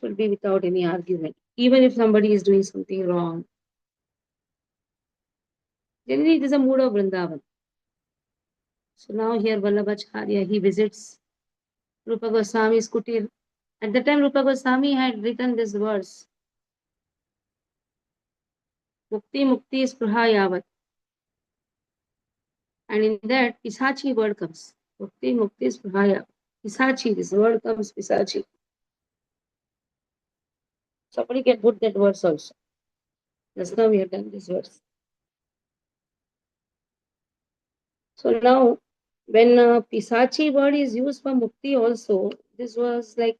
should be without any argument. Even if somebody is doing something wrong, generally it is a mood of Vrindavan. So now here Vallabhacharya, he visits Rupa Goswami's kutir. At the time Rupa Goswami had written this verse, Mukti Mukti Spruha Yavat. And in that, Pisachi word comes. Mukti Mukti Spruha Yavat. Pisachi, this word comes Pisachi. Somebody can put that verse also. Just now we have done this verse. So now, when Pisachi word is used for Mukti also, this was like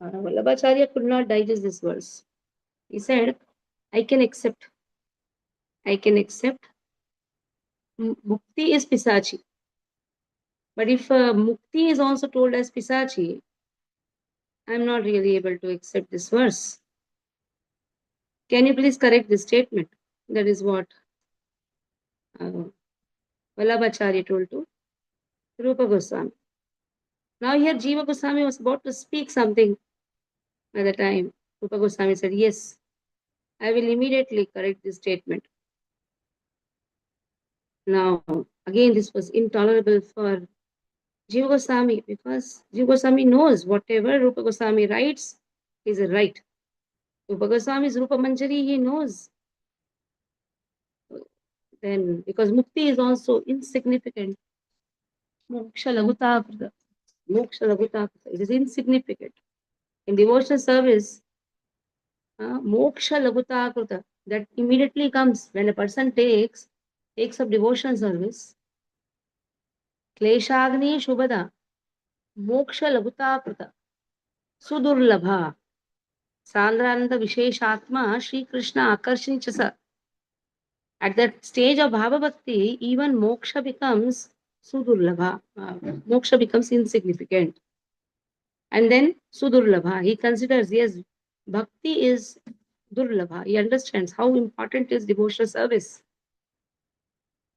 Vallabhacharya could not digest this verse. He said, I can accept. I can accept. Mukti is Pisachi. But if Mukti is also told as Pisachi, I'm not really able to accept this verse. Can you please correct this statement? That is what uh, Vallabhacharya told to Rupa Goswami. Now here Jiva Goswami was about to speak something at the time. Rupa Goswami said, yes, I will immediately correct this statement. Now, again, this was intolerable for Jiva Goswami because Jiva Goswami knows whatever Rupa Goswami writes is right. Rupa Goswami's Rupa Manjari, he knows. Then, because Mukti is also insignificant. Moksha Lagutakrita. Moksha Lagutakrita. It is insignificant. In devotional service, Moksha Lagutakrita, that immediately comes when a person takes up devotional service. Kleshagni Shubhada. Moksha Lagutakrita. Sudurlabha. Sandrananda Visheshatma Shri Krishna Akarshinchasa. At that stage of Bhava Bhakti, even moksha becomes Sudurlabha. Moksha becomes insignificant. And then Sudurlabha. He considers, yes, Bhakti is Durlabha. He understands how important is devotional service.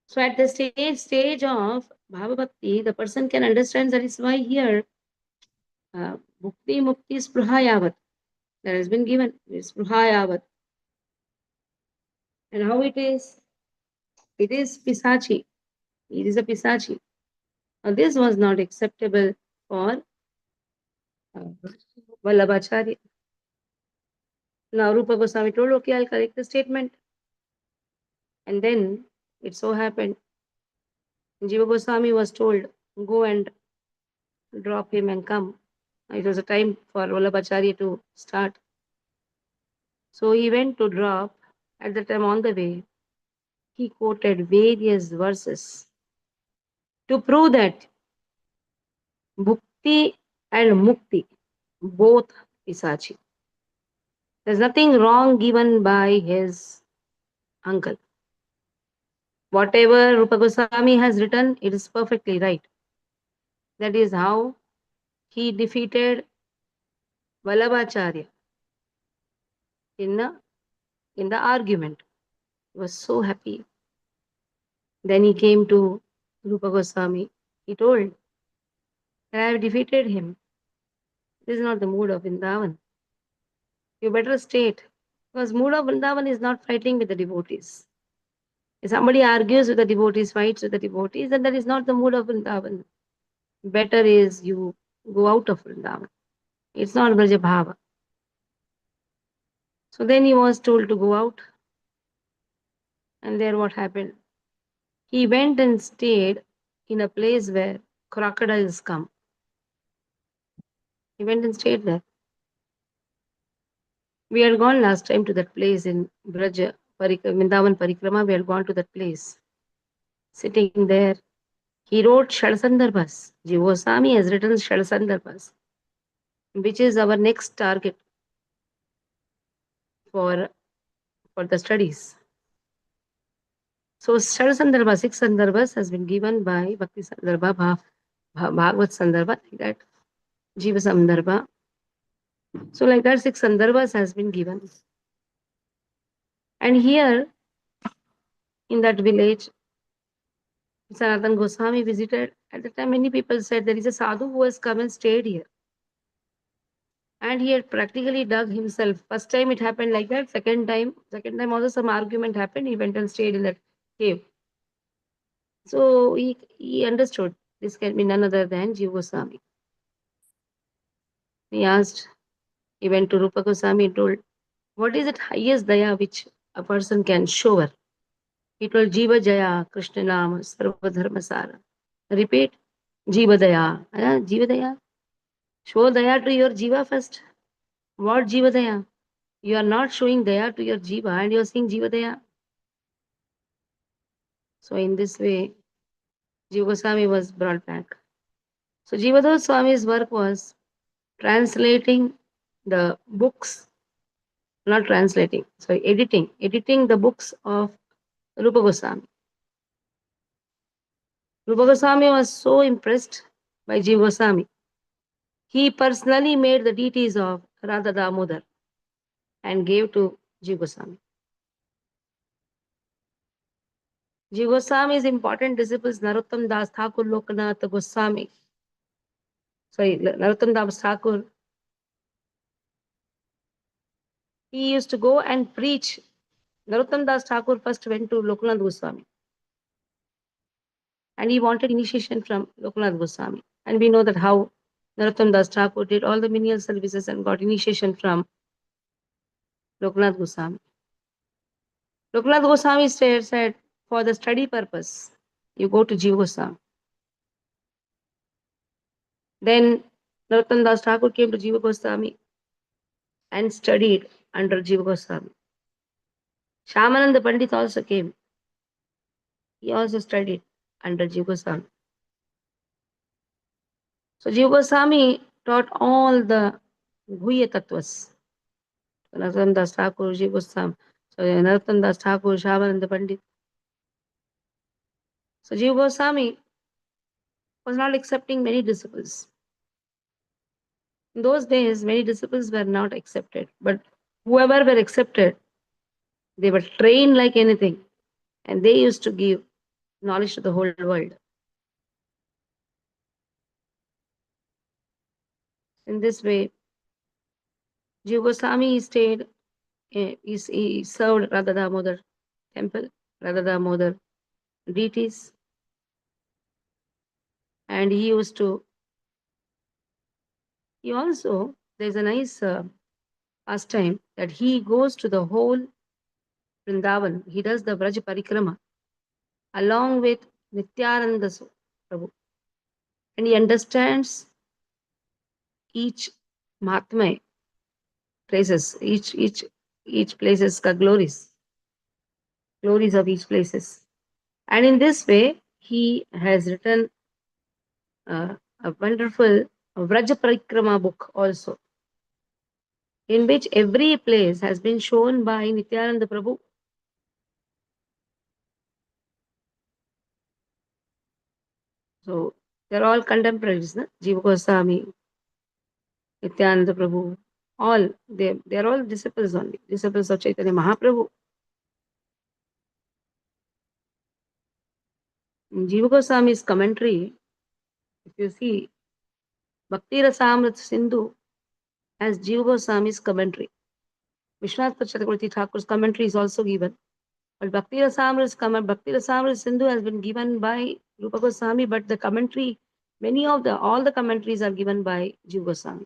So at the stage of Bhava Bhakti, the person can understand that is why here Bhukti Mukti Spruha Yavat. That has been given. Spruha Yavat. And how it is? It is Pisachi. It is a Pisachi. Now this was not acceptable for Vallabhacharya. Now Rupa Goswami told, okay, I'll correct the statement. And then it so happened, Jiva Goswami was told, go and drop him and come. It was a time for Vallabhacharya to start. So he went to drop. At the time on the way, he quoted various verses to prove that Bhukti and Mukti, both Pisachi. There's nothing wrong given by his uncle. Whatever Rupa Goswami has written, it is perfectly right. That is how he defeated Vallabhacharya in the argument. He was so happy. Then he came to Rupa Goswami. He told that I have defeated him. This is not the mood of Vrindavan. You better state. Because mood of Vrindavan is not fighting with the devotees. If somebody argues with the devotees, fights with the devotees, then that is not the mood of Vrindavan. Better is you go out of Vrindavan. It's not Braja Bhava. So then he was told to go out. And there what happened? He went and stayed in a place where crocodiles come. He went and stayed there. We had gone last time to that place in Braja, Vrindavan Parikrama. We had gone to that place. Sitting there, he wrote Shadasandarbhas. Jiva Goswami has written Shadasandarbhas, which is our next target for the studies. So Shadasandarbha, 6 Sandarbhas has been given by Bhakti Sandarbha, Bhagavat Sandarbha, like that, Jiva Sandarbha. So like that, 6 Sandarbhas has been given. And here, in that village, Sanatan Goswami visited. At the time, many people said there is a sadhu who has come and stayed here. And he had practically dug himself. First time it happened like that. Second time also some argument happened. He went and stayed in that cave. So he understood this can be none other than Jiva Goswami. He asked, he went to Rupa Goswami and told, what is that highest daya which a person can show her? He told, Jiva Jaya, Krishna Nama, Sarva Dharma Sara. Repeat, Jiva Daya. Jiva Daya. Show daya to your Jiva first. What Jiva Daya? You are not showing daya to your Jiva and you are saying Jiva Daya. So in this way, Jiva Goswami was brought back. So Jiva Goswami's work was translating the books, not translating, sorry, editing the books of Rupa Goswami. Rupa Goswami was so impressed by Jiva Goswami. He personally made the deities of Radha Damodar and gave to Jiva Goswami. Jiva Goswami's important disciples Narottam Das Thakur Lokanath Goswami. Narottam Das Thakur. He used to go and preach. Narottam Das Thakur first went to Lokanath Goswami. And he wanted initiation from Lokanath Goswami. And we know that how Narottam Das Thakur did all the menial services and got initiation from Lokanath Goswami. Lokanath Goswami said, for the study purpose, you go to Jiva Goswami. Then Narottam Das Thakur came to Jiva Goswami and studied under Jiva Goswami. Shyamananda Pandit also came. He also studied under Jiva Goswami. So Jiva Goswami taught all the Guhya Tattvas. Narottam Das Thakur, Jiva Goswami. So Narottam Das Thakur, Shyamananda Pandit. So Jiva Goswami was not accepting many disciples. In those days, many disciples were not accepted. But whoever were accepted, they were trained like anything. And they used to give knowledge to the whole world. In this way, Jiva Goswami stayed, he served Radha Damodar temple, Radha Damodar deities. And he also, there's a nice pastime that he goes to the whole Vrindavan. He does the Vraj Parikrama along with Nityananda Prabhu. And he understands each Mahatma places, each place's glories of each places. And in this way, he has written a wonderful Vraj Parikrama book also, in which every place has been shown by Nityananda Prabhu. So they're all contemporaries, na? Jiva Goswami, Nityananda Prabhu, all they're all disciples only, disciples of Chaitanya Mahaprabhu. In Jiva Goswami's commentary, if you see, Bhakti Rasamrit Sindhu has Jiva Goswami's commentary. Vishwanath Chakravarti Thakur's commentary is also given. But Bhakti Rasamrit Sindhu has been given by Rupa Goswami, but the commentary, all the commentaries are given by Jiva Goswami.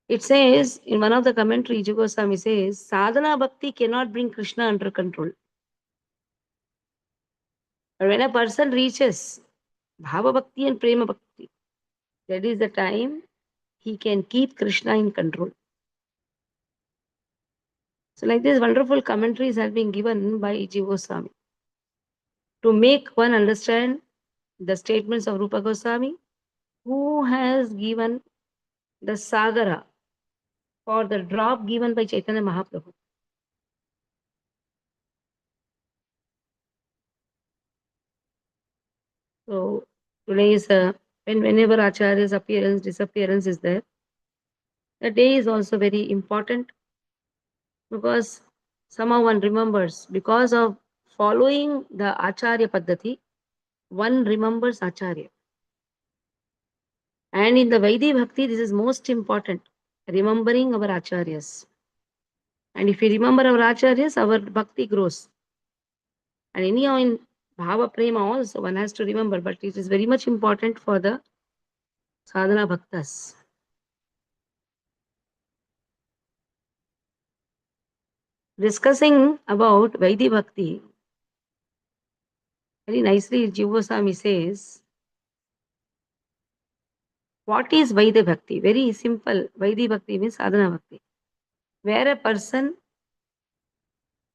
It says, in one of the commentaries, Jiva Goswami says, sadhana bhakti cannot bring Krishna under control. But when a person reaches bhava bhakti and prema bhakti, that is the time he can keep Krishna in control. So like this, wonderful commentaries have been given by Jiva Goswami to make one understand the statements of Rupa Goswami, who has given the sagara for the drop given by Chaitanya Mahaprabhu. So today is whenever Acharya's appearance, disappearance is there, the day is also very important, because somehow one remembers, because of following the Acharya Paddhati, one remembers Acharya. And in the Vaidhi Bhakti, this is most important, remembering our acharyas. And if we remember our acharyas, our bhakti grows. And anyhow, in Bhava Prema also, one has to remember, but it is very much important for the sadhana bhaktas. Discussing about Vaidhi Bhakti, very nicely Jiva Goswami says, what is Vaidhi Bhakti? Very simple. Vaidhi Bhakti means sadhana bhakti, where a person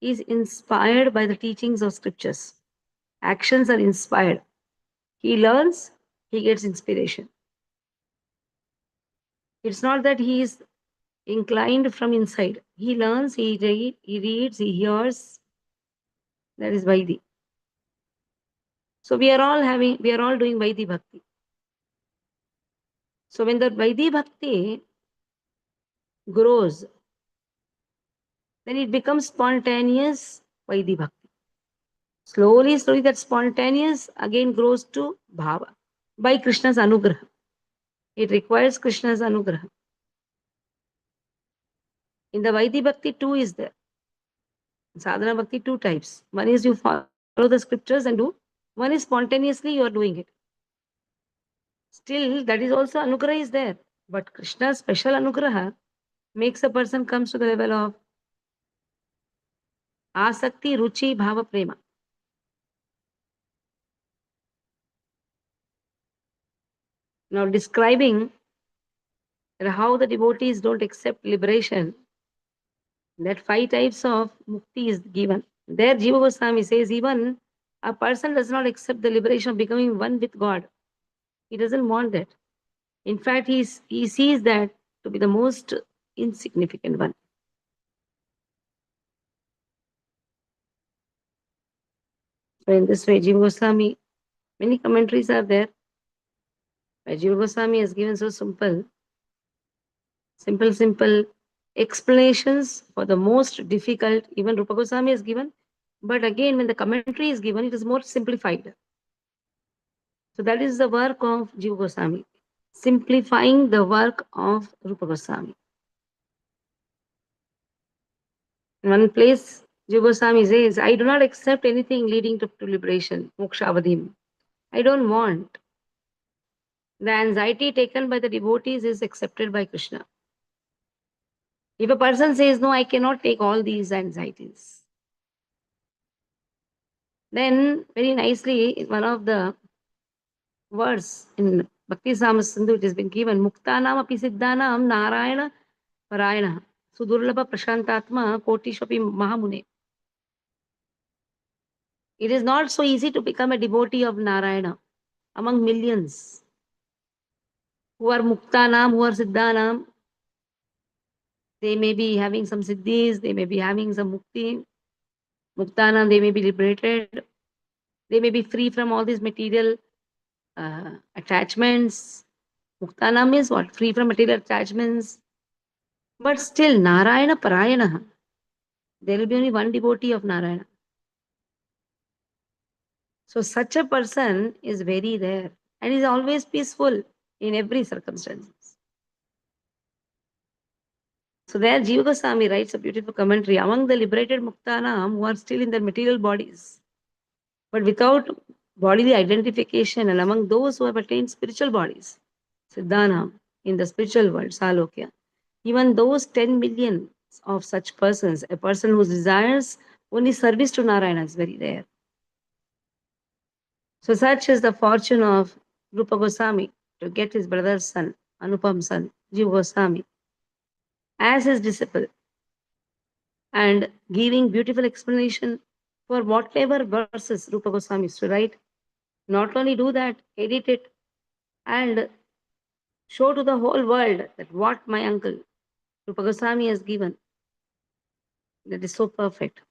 is inspired by the teachings of scriptures. Actions are inspired. He learns, he gets inspiration. It's not that he is inclined from inside. He learns, he reads, he hears. That is Vaidhi. So we are all doing Vaidhi Bhakti. So when the Vaidhi Bhakti grows, then it becomes spontaneous Vaidhi Bhakti. Slowly, slowly that spontaneous again grows to Bhava by Krishna's Anugraha. It requires Krishna's Anugraha. In the Vaidhi Bhakti, two is there. In Sadhana Bhakti, two types. One is you follow the scriptures and do. One is spontaneously you are doing it. Still, that is also Anugraha is there. But Krishna's special Anugraha makes a person comes to the level of Asakti, Ruchi, Bhava, Prema. Now describing how the devotees don't accept liberation, that 5 types of mukti is given. There Jiva Goswami says even a person does not accept the liberation of becoming one with God. He doesn't want that. In fact, he sees that to be the most insignificant one. So in this way, Jiva Goswami, many commentaries are there. Where Jiva Goswami has given so simple explanations for the most difficult. Even Rupa Goswami has given. But again, when the commentary is given, it is more simplified. So that is the work of Jiva Goswami, simplifying the work of Rupa Goswami. In one place, Jiva Goswami says, I do not accept anything leading to liberation, moksha avadim. I don't want. The anxiety taken by the devotees is accepted by Krishna. If a person says, no, I cannot take all these anxieties, then very nicely, in one of the verse in Bhakti Samasindhu, it has been given, Muktanam api siddhanam Narayana Parayana Sudurlabha Prashantatma Kotishapi Mahamune. It is not so easy to become a devotee of Narayana among millions who are Muktanam, who are Siddhanam. They may be having some siddhis, they may be having some mukti. Muktanam, they may be liberated. They may be free from all these material attachments. Muktanam is what? Free from material attachments. But still, Narayana Parayana. There will be only one devotee of Narayana. So such a person is very rare and is always peaceful in every circumstance. So there Jiva Goswami writes a beautiful commentary among the liberated Muktanam who are still in their material bodies, but without bodily identification, and among those who have attained spiritual bodies, Siddhanam, in the spiritual world, Salokya, even those 10 million of such persons, a person who desires only service to Narayana is very rare. So such is the fortune of Rupa Goswami to get his brother's son, Anupam's son, Jiva Goswami, as his disciple, and giving beautiful explanation for whatever verses Rupa Goswami used to write. Not only do that, edit it and show to the whole world that what my uncle Rupa Goswami has given, that is so perfect.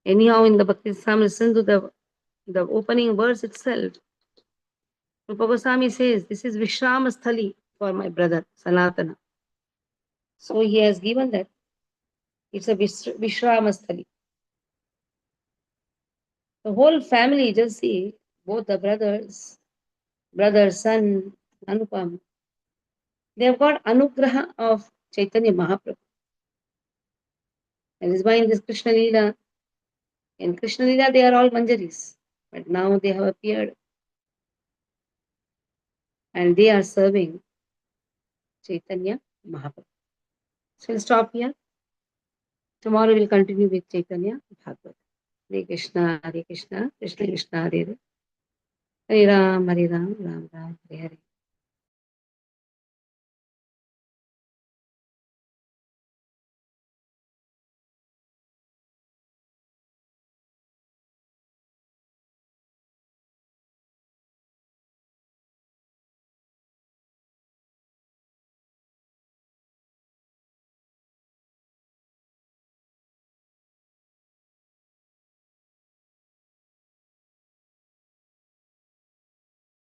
Anyhow, in the Bhakti Samra Sindhu, the opening verse itself, Rupa Goswami says, this is Vishrama Sthali for my brother Sanatana. So he has given that. It's a Vishrama Sthali. The whole family, just see, both the brothers, brother, son, Anupama. They have got anugraha of Chaitanya Mahaprabhu. That is why in this Krishna Leela, in Krishna Leela they are all Manjaris. But now they have appeared and they are serving Chaitanya Mahaprabhu. So we'll stop here. Tomorrow we'll continue with Chaitanya Bhagavat. Hare Krishna, Krishna Krishna, Hare Hare. Hare Ram, Ram Ram, Hare Hare.